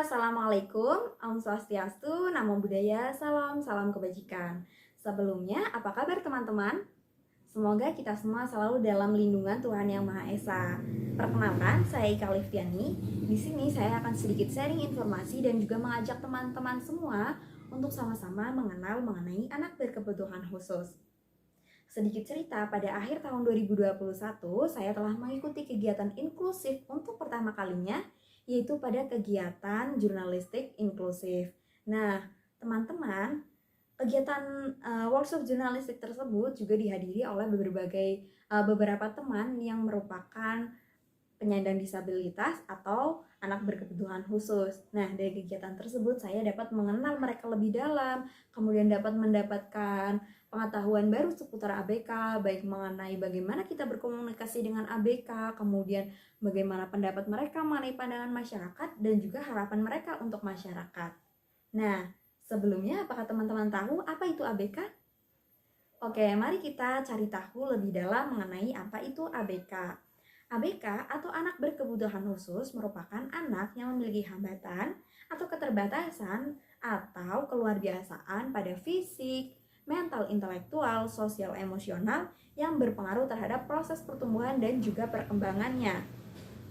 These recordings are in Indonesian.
Assalamualaikum, Om Swastiastu, Namo Buddhaya, salam kebajikan. Sebelumnya, apa kabar teman-teman? Semoga kita semua selalu dalam lindungan Tuhan Yang Maha Esa. Perkenalkan, saya Ika Liftiani. Di sini saya akan sedikit sharing informasi dan juga mengajak teman-teman semua untuk sama-sama mengenal mengenai anak berkebutuhan khusus. Sedikit cerita, pada akhir tahun 2021, saya telah mengikuti kegiatan inklusif untuk pertama kalinya, yaitu pada kegiatan jurnalistik inklusif. Nah, teman-teman, kegiatan workshop jurnalistik tersebut juga dihadiri oleh beberapa teman yang merupakan penyandang disabilitas atau anak berkebutuhan khusus. Nah, dari kegiatan tersebut saya dapat mengenal mereka lebih dalam, kemudian dapat mendapatkan pengetahuan baru seputar ABK, baik mengenai bagaimana kita berkomunikasi dengan ABK, kemudian bagaimana pendapat mereka mengenai pandangan masyarakat, dan juga harapan mereka untuk masyarakat. Nah, sebelumnya apakah teman-teman tahu apa itu ABK? Oke, mari kita cari tahu lebih dalam mengenai apa itu ABK. ABK atau anak berkebutuhan khusus merupakan anak yang memiliki hambatan atau keterbatasan atau keluarbiasaan pada fisik, mental, intelektual, sosial, emosional yang berpengaruh terhadap proses pertumbuhan dan juga perkembangannya.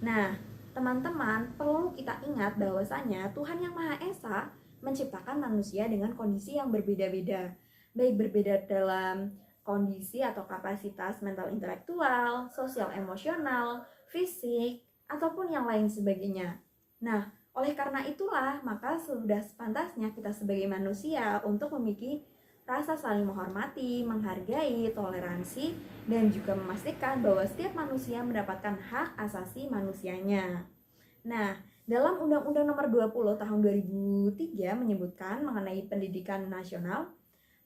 Nah, teman-teman, perlu kita ingat bahwasanya Tuhan Yang Maha Esa menciptakan manusia dengan kondisi yang berbeda-beda, baik berbeda dalam kondisi atau kapasitas mental intelektual, sosial emosional, fisik, ataupun yang lain sebagainya. Nah, oleh karena itulah, maka sudah sepantasnya kita sebagai manusia untuk memiliki rasa saling menghormati, menghargai, toleransi, dan juga memastikan bahwa setiap manusia mendapatkan hak asasi manusianya. Nah, dalam Undang-Undang Nomor 20 Tahun 2003 menyebutkan mengenai pendidikan nasional,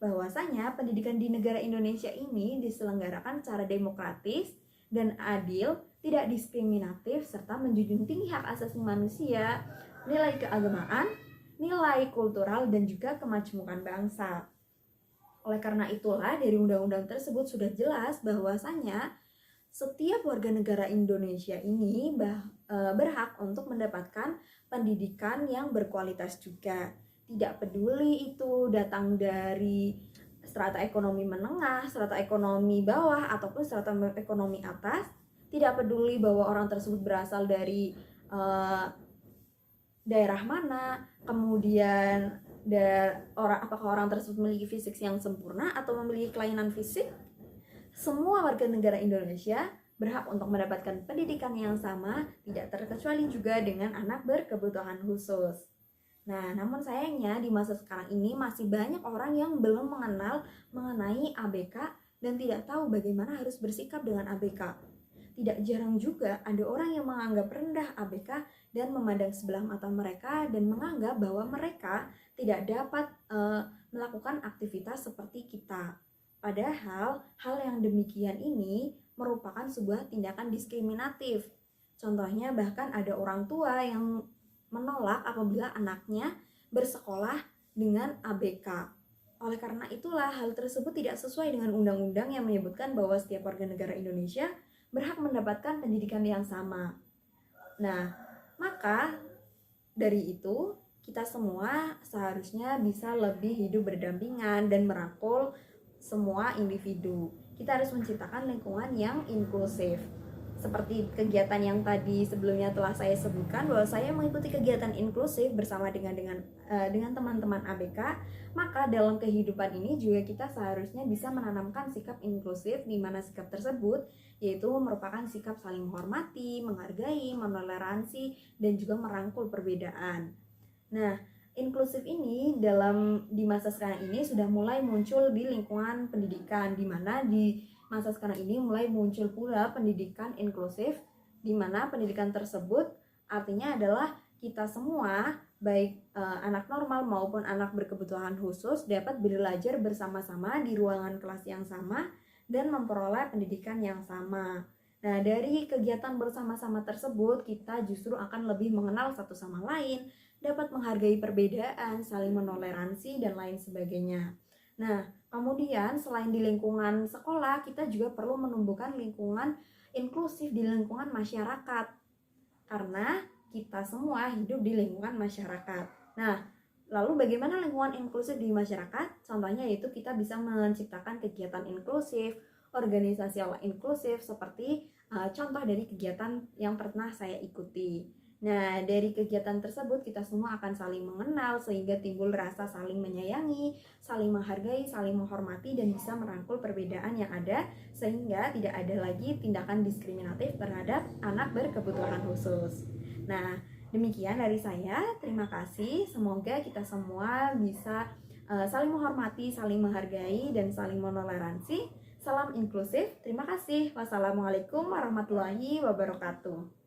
bahwasanya pendidikan di negara Indonesia ini diselenggarakan secara demokratis dan adil, tidak diskriminatif, serta menjunjung tinggi hak asasi manusia, nilai keagamaan, nilai kultural, dan juga kemajemukan bangsa. Oleh karena itulah, dari undang-undang tersebut sudah jelas bahwasanya setiap warga negara Indonesia ini berhak untuk mendapatkan pendidikan yang berkualitas juga. Tidak peduli itu datang dari strata ekonomi menengah, strata ekonomi bawah, ataupun strata ekonomi atas. Tidak peduli bahwa orang tersebut berasal dari daerah mana, kemudian apakah orang tersebut memiliki fisik yang sempurna atau memiliki kelainan fisik. Semua warga negara Indonesia berhak untuk mendapatkan pendidikan yang sama, tidak terkecuali juga dengan anak berkebutuhan khusus. Nah, namun sayangnya di masa sekarang ini masih banyak orang yang belum mengenal mengenai ABK dan tidak tahu bagaimana harus bersikap dengan ABK. Tidak jarang juga ada orang yang menganggap rendah ABK dan memandang sebelah mata mereka dan menganggap bahwa mereka tidak dapat melakukan aktivitas seperti kita. Padahal hal yang demikian ini merupakan sebuah tindakan diskriminatif. Contohnya bahkan ada orang tua yang menolak apabila anaknya bersekolah dengan ABK. Oleh karena itulah hal tersebut tidak sesuai dengan undang-undang yang menyebutkan bahwa setiap warga negara Indonesia berhak mendapatkan pendidikan yang sama. Nah, maka dari itu kita semua seharusnya bisa lebih hidup berdampingan dan merangkul semua individu. Kita harus menciptakan lingkungan yang inklusif. Seperti kegiatan yang tadi sebelumnya telah saya sebutkan, bahwa saya mengikuti kegiatan inklusif bersama dengan teman-teman ABK, maka dalam kehidupan ini juga kita seharusnya bisa menanamkan sikap inklusif, di mana sikap tersebut yaitu merupakan sikap saling menghormati, menghargai, menoleransi, dan juga merangkul perbedaan. Nah, inklusif ini di masa sekarang ini sudah mulai muncul di lingkungan pendidikan, di mana di masa sekarang ini mulai muncul pula pendidikan inklusif, di mana pendidikan tersebut artinya adalah kita semua, baik anak normal maupun anak berkebutuhan khusus, dapat belajar bersama-sama di ruangan kelas yang sama dan memperoleh pendidikan yang sama. Nah, dari kegiatan bersama-sama tersebut, kita justru akan lebih mengenal satu sama lain, dapat menghargai perbedaan, saling menoleransi, dan lain sebagainya. Nah, kemudian selain di lingkungan sekolah, kita juga perlu menumbuhkan lingkungan inklusif di lingkungan masyarakat. Karena kita semua hidup di lingkungan masyarakat. Nah, lalu bagaimana lingkungan inklusif di masyarakat? Contohnya yaitu kita bisa menciptakan kegiatan inklusif, organisasi inklusif seperti contoh dari kegiatan yang pernah saya ikuti. Nah, dari kegiatan tersebut kita semua akan saling mengenal sehingga timbul rasa saling menyayangi, saling menghargai, saling menghormati, dan bisa merangkul perbedaan yang ada sehingga tidak ada lagi tindakan diskriminatif terhadap anak berkebutuhan khusus. Nah, demikian dari saya. Terima kasih. Semoga kita semua bisa saling menghormati, saling menghargai, dan saling menoleransi. Salam inklusif. Terima kasih. Wassalamualaikum warahmatullahi wabarakatuh.